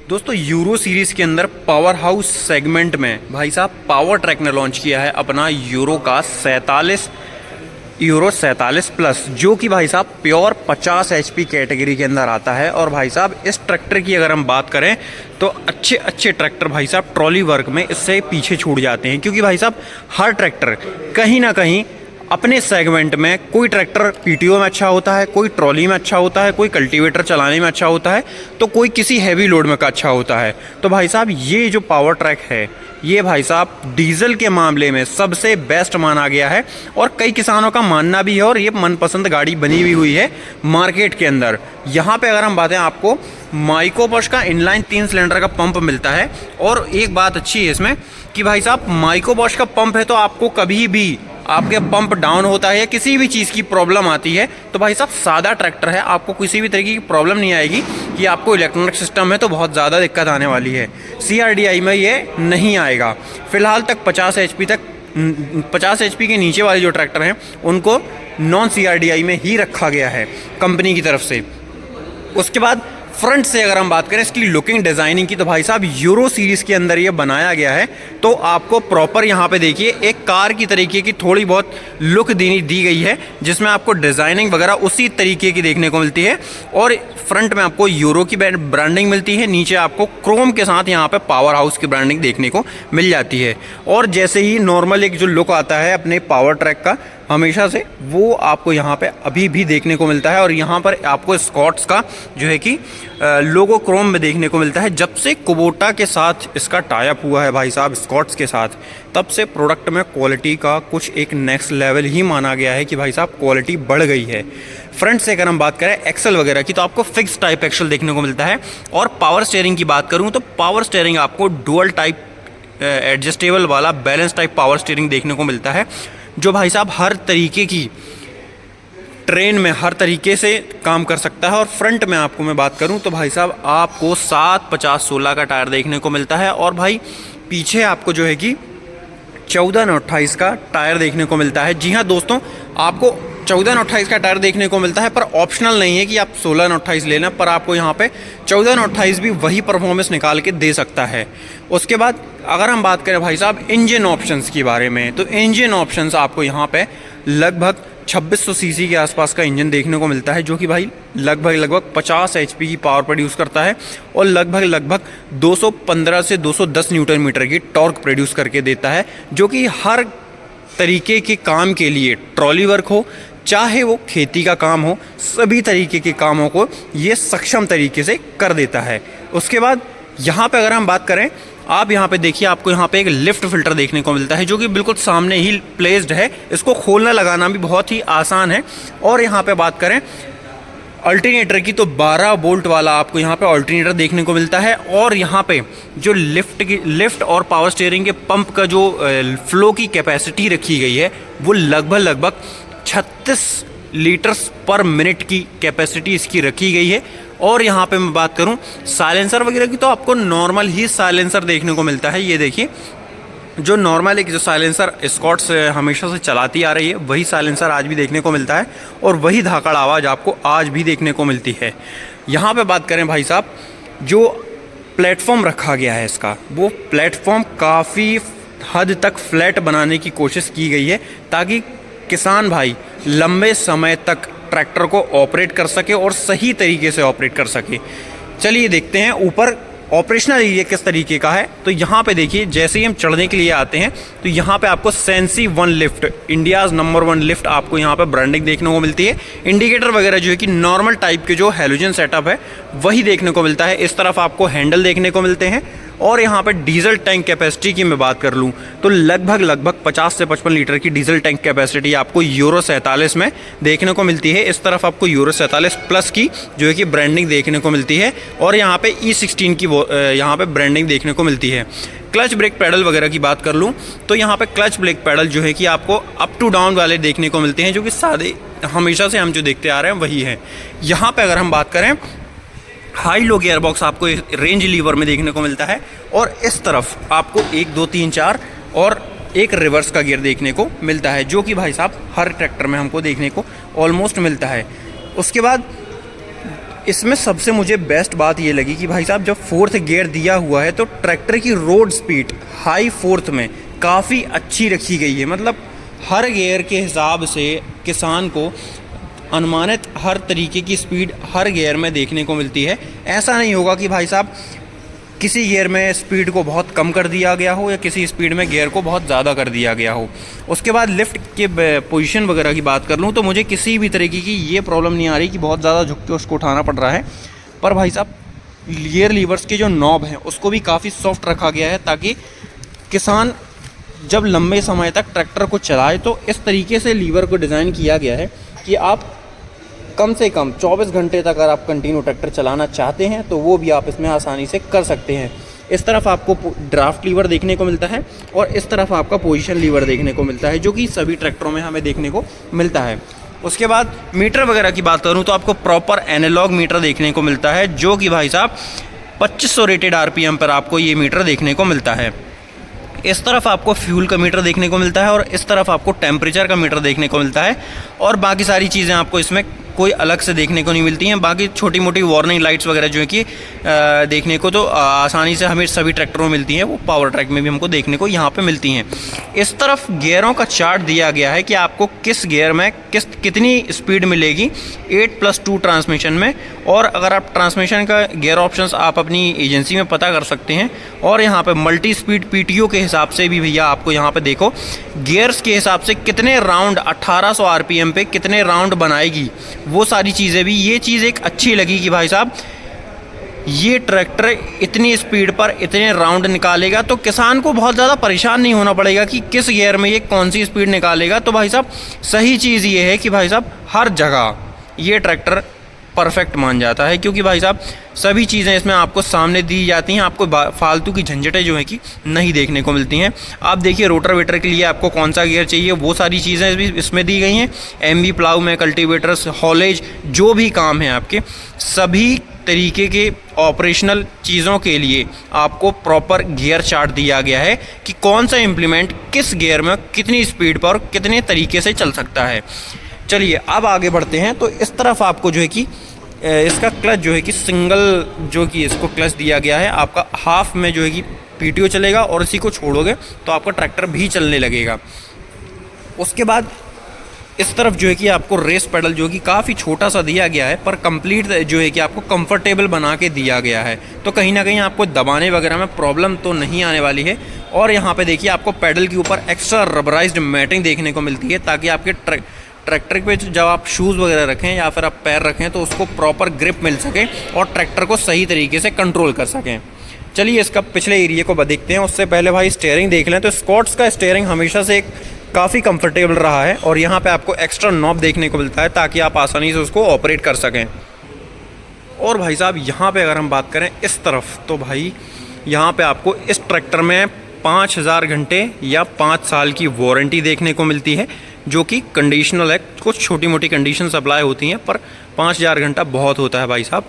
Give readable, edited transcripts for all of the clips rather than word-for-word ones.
दोस्तों euro series के अंदर पावर हाउस सेगमेंट में भाई साहब पावर ट्रैक ने लॉन्च किया है अपना यूरो 47 प्लस, जो कि भाई साहब प्योर 50 HP कैटेगरी के अंदर आता है। और भाई साहब इस ट्रैक्टर की अगर हम बात करें तो अच्छे अच्छे ट्रैक्टर भाई साहब ट्रॉली वर्क में इससे पीछे छूट जाते हैं, क्योंकि भाई साहब हर ट्रैक्टर कहीं ना कहीं अपने सेगमेंट में, कोई ट्रैक्टर पीटीओ में अच्छा होता है, कोई ट्रॉली में अच्छा होता है, कोई कल्टीवेटर चलाने में अच्छा होता है, तो कोई किसी हैवी लोड में का अच्छा होता है। तो भाई साहब ये जो पावर ट्रैक है ये भाई साहब डीजल के मामले में सबसे बेस्ट माना गया है और कई किसानों का मानना भी है, और ये मनपसंद गाड़ी बनी भी हुई है मार्केट के अंदर। यहाँ पे अगर हम बातें, आपको माइक्रोबॉश का इनलाइन 3 सिलेंडर का पंप मिलता है। और एक बात अच्छी है इसमें कि भाई साहब माइक्रोबॉश का पंप है तो आपको कभी भी आपके पंप डाउन होता है या किसी भी चीज़ की प्रॉब्लम आती है तो भाई साहब सादा ट्रैक्टर है, आपको किसी भी तरीके की प्रॉब्लम नहीं आएगी कि आपको इलेक्ट्रॉनिक सिस्टम में तो बहुत ज़्यादा दिक्कत आने वाली है। CRDI में ये नहीं आएगा। फ़िलहाल तक 50 HP के नीचे वाले जो ट्रैक्टर हैं उनको नॉन CRDI में ही रखा गया है कंपनी की तरफ से। उसके बाद फ्रंट से अगर हम बात करें इसकी लुकिंग डिज़ाइनिंग की, तो भाई साहब यूरो सीरीज़ के अंदर ये बनाया गया है तो आपको प्रॉपर यहाँ पे देखिए एक कार की तरीके की थोड़ी बहुत लुक दी गई है, जिसमें आपको डिज़ाइनिंग वगैरह उसी तरीके की देखने को मिलती है। और फ्रंट में आपको यूरो की ब्रांडिंग मिलती है, नीचे आपको क्रोम के साथ यहाँ पे पावर हाउस की ब्रांडिंग देखने को मिल जाती है। और जैसे ही नॉर्मल एक जो लुक आता है अपने पावर ट्रैक का हमेशा से, वो आपको यहाँ पे अभी भी देखने को मिलता है। और यहाँ पर आपको स्कॉट्स का जो है कि लोगो क्रोम में देखने को मिलता है। जब से कुबोटा के साथ इसका टाई अप हुआ है भाई साहब स्कॉट्स के साथ, तब से प्रोडक्ट में क्वालिटी का कुछ एक नेक्स्ट लेवल ही माना गया है कि भाई साहब क्वालिटी बढ़ गई है। फ्रंट से अगर हम बात करें एक्सल वगैरह की, तो आपको फिक्स टाइप एक्सल देखने को मिलता है। और पावर स्टीयरिंग की बात करूँ तो पावर स्टीयरिंग आपको डुअल टाइप एडजस्टेबल वाला बैलेंस टाइप पावर स्टीयरिंग देखने को मिलता है, जो भाई साहब हर तरीके की ट्रेन में हर तरीके से काम कर सकता है। और फ्रंट में आपको मैं बात करूं तो भाई साहब आपको 7/50/16 का टायर देखने को मिलता है। और भाई पीछे आपको जो है कि 14/28 का टायर देखने को मिलता है। जी हाँ दोस्तों, आपको 14/28 का टायर देखने को मिलता है, पर ऑप्शनल नहीं है कि आप 16/28 लेना, पर आपको यहाँ पे 14/28 भी वही परफॉर्मेंस निकाल के दे सकता है। उसके बाद अगर हम बात करें भाई साहब इंजन ऑप्शंस के बारे में, तो इंजन ऑप्शंस आपको यहाँ पे लगभग 2600 सीसी के आसपास का इंजन देखने को मिलता है, जो कि भाई लगभग 50 HP की पावर प्रोड्यूस करता है और लगभग 215 से 210 न्यूटन मीटर की टॉर्क प्रोड्यूस करके देता है, जो कि हर तरीके के काम के लिए, ट्रॉली वर्क हो चाहे वो खेती का काम हो, सभी तरीके के कामों को ये सक्षम तरीके से कर देता है। उसके बाद यहाँ पे अगर हम बात करें, आप यहाँ पे देखिए आपको यहाँ पे एक लिफ्ट फिल्टर देखने को मिलता है, जो कि बिल्कुल सामने ही प्लेस्ड है। इसको खोलना लगाना भी बहुत ही आसान है। और यहाँ पे बात करें अल्टरनेटर की, तो 12 वोल्ट वाला आपको यहाँ पे अल्टरनेटर देखने को मिलता है। और यहाँ पे जो लिफ्ट और पावर स्टीयरिंग के पंप का जो फ्लो की कैपेसिटी रखी गई है वो लगभग 36 लीटर्स पर मिनट की कैपेसिटी इसकी रखी गई है। और यहाँ पे मैं बात करूँ साइलेंसर वगैरह की, तो आपको नॉर्मल ही साइलेंसर देखने को मिलता है। ये देखिए जो नॉर्मल एक जो साइलेंसर स्कॉट्स हमेशा से चलाती आ रही है, वही साइलेंसर आज भी देखने को मिलता है और वही धाकड़ आवाज़ आपको आज भी देखने को मिलती है। यहाँ पे बात करें भाई साहब, जो प्लेटफॉर्म रखा गया है इसका, वो प्लेटफॉर्म काफ़ी हद तक फ्लैट बनाने की कोशिश की गई है, ताकि किसान भाई लंबे समय तक ट्रैक्टर को ऑपरेट कर सके और सही तरीके से ऑपरेट कर सके। चलिए देखते हैं ऊपर ऑपरेशनल एरिया किस तरीके का है। तो यहाँ पे देखिए जैसे ही हम चढ़ने के लिए आते हैं तो यहाँ पे आपको sensi 1 lift, India's number 1 lift आपको यहाँ पे ब्रांडिंग देखने को मिलती है। इंडिकेटर वगैरह जो है कि नॉर्मल टाइप के जो हैलोजन सेटअप है वही देखने को मिलता है। इस तरफ आपको हैंडल देखने को मिलते हैं। और यहाँ पे डीजल टैंक कैपेसिटी की मैं बात कर लूँ तो लगभग 50 से 55 लीटर की डीजल टैंक कैपेसिटी आपको यूरो 47 में देखने को मिलती है। इस तरफ आपको यूरो 47 प्लस की जो है कि ब्रांडिंग देखने को मिलती है। और यहाँ पे E16 की यहाँ पे ब्रांडिंग देखने को मिलती है। क्लच ब्रेक पैडल वगैरह की बात कर लूँ तो यहाँ पे क्लच ब्रेक पैडल जो है कि आपको अप टू डाउन वाले देखने को मिलते हैं, जो कि सादे हमेशा से हम जो देखते आ रहे हैं वही है। यहाँ पे अगर हम बात करें हाई लो गियर बॉक्स आपको रेंज लीवर में देखने को मिलता है। और इस तरफ आपको 1 2 3 4 और एक रिवर्स का गियर देखने को मिलता है, जो कि भाई साहब हर ट्रैक्टर में हमको देखने को ऑलमोस्ट मिलता है। उसके बाद इसमें सबसे मुझे बेस्ट बात ये लगी कि भाई साहब जब फोर्थ गियर दिया हुआ है तो ट्रैक्टर की रोड स्पीड हाई फोर्थ में काफ़ी अच्छी रखी गई है। मतलब हर गियर के हिसाब से किसान को अनुमानित हर तरीके की स्पीड हर गियर में देखने को मिलती है। ऐसा नहीं होगा कि भाई साहब किसी गियर में स्पीड को बहुत कम कर दिया गया हो या किसी स्पीड में गियर को बहुत ज़्यादा कर दिया गया हो। उसके बाद लिफ्ट के पोजीशन वगैरह की बात कर लूँ तो मुझे किसी भी तरीके की ये प्रॉब्लम नहीं आ रही कि बहुत ज़्यादा झुक के उसको उठाना पड़ रहा है। पर भाई साहब गियर लीवर्स के जो नॉब हैं उसको भी काफ़ी सॉफ्ट रखा गया है ताकि किसान जब लंबे समय तक ट्रैक्टर को चलाए तो इस तरीके से लीवर को डिज़ाइन किया गया है कि आप कम से कम 24 घंटे तक अगर आप कंटिन्यू ट्रैक्टर चलाना चाहते हैं तो वो भी आप इसमें आसानी से कर सकते हैं। इस तरफ आपको ड्राफ्ट लीवर देखने को मिलता है और इस तरफ आपका पोजीशन लीवर देखने को मिलता है, जो कि सभी ट्रैक्टरों में हमें देखने को मिलता है। उसके बाद मीटर वगैरह की बात करूँ तो आपको प्रॉपर एनालॉग मीटर देखने को मिलता है, जो कि भाई साहब 2500 रेटेड RPM पर आपको ये मीटर देखने को मिलता है। इस तरफ आपको फ्यूल का मीटर देखने को मिलता है और इस तरफ आपको टेम्परेचर का मीटर देखने को मिलता है और बाकी सारी चीज़ें आपको इसमें कोई अलग से देखने को नहीं मिलती हैं। बाकी छोटी मोटी वार्निंग लाइट्स वगैरह जो है कि देखने को तो आसानी से हमें सभी ट्रैक्टरों में मिलती हैं, वो पावर ट्रैक में भी हमको देखने को यहाँ पे मिलती हैं। इस तरफ गियरों का चार्ट दिया गया है कि आपको किस गियर में कितनी स्पीड मिलेगी 8+2 ट्रांसमिशन में, और अगर आप ट्रांसमिशन का गियर ऑप्शंस आप अपनी एजेंसी में पता कर सकते हैं। और यहाँ पे मल्टी स्पीड PTO के हिसाब से भी भैया आपको यहाँ पे देखो गियर्स के हिसाब से कितने राउंड 1800 RPM पे कितने राउंड बनाएगी, वो सारी चीज़ें भी। ये चीज़ एक अच्छी लगी कि भाई साहब ये ट्रैक्टर इतनी स्पीड पर इतने राउंड निकालेगा तो किसान को बहुत ज़्यादा परेशान नहीं होना पड़ेगा कि किस गियर में ये कौन सी स्पीड निकालेगा। तो भाई साहब सही चीज़ ये है कि भाई साहब हर जगह ये ट्रैक्टर परफेक्ट मान जाता है, क्योंकि भाई साहब सभी चीज़ें इसमें आपको सामने दी जाती हैं। आपको फालतू की झंझटें जो है कि नहीं देखने को मिलती हैं। आप देखिए रोटावेटर के लिए आपको कौन सा गियर चाहिए वो सारी चीज़ें भी इसमें दी गई हैं। MV प्लाऊ में कल्टीवेटर्स हॉलेज जो भी काम है आपके सभी तरीके के ऑपरेशनल चीज़ों के लिए आपको प्रॉपर गियर चार्ट दिया गया है कि कौन सा इम्प्लीमेंट किस गियर में कितनी स्पीड पर और कितने तरीके से चल सकता है। चलिए अब आगे बढ़ते हैं। तो इस तरफ आपको जो है कि इसका क्लच जो है कि सिंगल जो कि इसको क्लच दिया गया है, आपका हाफ में जो है कि PTO चलेगा और इसी को छोड़ोगे तो आपका ट्रैक्टर भी चलने लगेगा। उसके बाद इस तरफ जो है कि आपको रेस पेडल जो कि काफ़ी छोटा सा दिया गया है पर कंप्लीट जो है कि आपको कंफर्टेबल बना के दिया गया है, तो कहीं ना कहीं आपको दबाने वगैरह में प्रॉब्लम तो नहीं आने वाली है। और यहाँ पे देखिए आपको पेडल के ऊपर एक्स्ट्रा रबराइज्ड मैटिंग देखने को मिलती है ताकि आपके ट्रैक्टर पे जब आप शूज़ वगैरह रखें या फिर आप पैर रखें तो उसको प्रॉपर ग्रिप मिल सके और ट्रैक्टर को सही तरीके से कंट्रोल कर सकें। चलिए इसका पिछले एरिया को देखते हैं। उससे पहले भाई स्टीयरिंग देख लें। तो स्कॉट्स का स्टीयरिंग हमेशा से एक काफ़ी कंफर्टेबल रहा है और यहाँ पे आपको एक्स्ट्रा नॉब देखने को मिलता है ताकि आप आसानी से उसको ऑपरेट कर सकें। और भाई साहब यहाँ पे अगर हम बात करें इस तरफ, तो भाई यहाँ पे आपको इस ट्रैक्टर में 5000 घंटे या 5 साल की वारंटी देखने को मिलती है, जो कि कंडीशनल है। कुछ छोटी मोटी कंडीशन अप्लाई होती हैं पर 5000 घंटा बहुत होता है भाई साहब।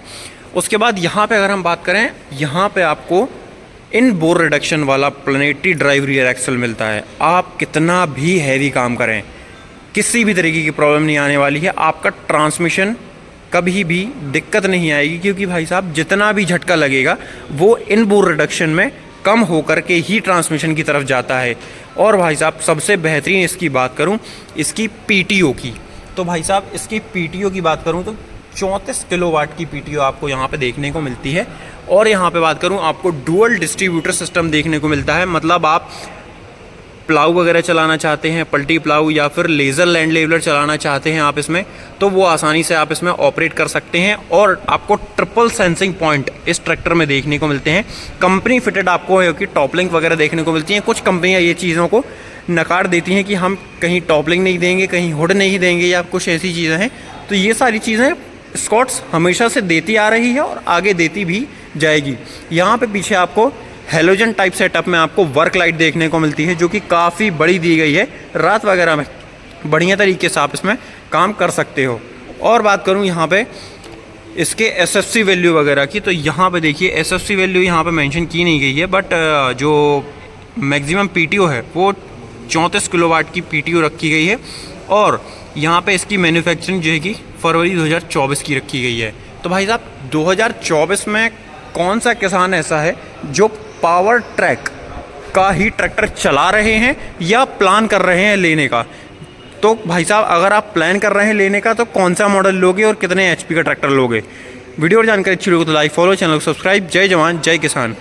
उसके बाद यहाँ पे अगर हम बात करें, यहाँ पे आपको इन बोर रिडक्शन वाला प्लैनेटरी ड्राइव रियर एक्सल मिलता है। आप कितना भी हैवी काम करें किसी भी तरीके की प्रॉब्लम नहीं आने वाली है। आपका ट्रांसमिशन कभी भी दिक्कत नहीं आएगी, क्योंकि भाई साहब जितना भी झटका लगेगा वो इन बोर रिडक्शन में कम होकर के ही ट्रांसमिशन की तरफ जाता है। और भाई साहब सबसे बेहतरीन इसकी बात करूं इसकी PTO की, तो भाई साहब इसकी PTO की बात करूं तो 34 किलोवाट की PTO आपको यहाँ पे देखने को मिलती है। और यहाँ पे बात करूँ आपको डुअल डिस्ट्रीब्यूटर सिस्टम देखने को मिलता है। मतलब आप प्लाऊ वगैरह चलाना चाहते हैं, पल्टी प्लाऊ या फिर लेज़र लैंड लेवलर चलाना चाहते हैं आप इसमें, तो वो आसानी से आप इसमें ऑपरेट कर सकते हैं। और आपको ट्रिपल सेंसिंग पॉइंट इस ट्रैक्टर में देखने को मिलते हैं। कंपनी फिटेड आपको है कि टॉप लिंक वगैरह देखने को मिलती हैं। कुछ कंपनियां ये चीज़ों को नकार देती हैं कि हम कहीं टॉप लिंक नहीं देंगे, कहीं हुड नहीं देंगे या कुछ ऐसी चीज़ें हैं। तो ये सारी चीज़ें स्कॉट्स हमेशा से देती आ रही है और आगे देती भी जाएगी। यहाँ पे पीछे आपको हेलोजन टाइप सेटअप में आपको वर्क लाइट देखने को मिलती है, जो कि काफ़ी बड़ी दी गई है। रात वगैरह में बढ़िया तरीके से आप इसमें काम कर सकते हो। और बात करूँ यहाँ पे इसके SFC वैल्यू वगैरह की, तो यहाँ पे देखिए SFC वैल्यू यहाँ पे मेंशन की नहीं गई है, बट जो मैक्सिमम PTO है वो 34 किलोवाट की PTO रखी गई है। और यहाँ पे इसकी मैन्युफैक्चरिंग जो है कि फरवरी 2024 की रखी गई है। तो भाई साहब 2024 में कौन सा किसान ऐसा है जो पावर ट्रैक का ही ट्रैक्टर चला रहे हैं या प्लान कर रहे हैं लेने का? तो भाई साहब अगर आप प्लान कर रहे हैं लेने का तो कौन सा मॉडल लोगे और कितने HP का ट्रैक्टर लोगे? वीडियो और जानकारी अच्छी लगी तो लाइक फॉलो, चैनल को सब्सक्राइब। जय जवान जय किसान।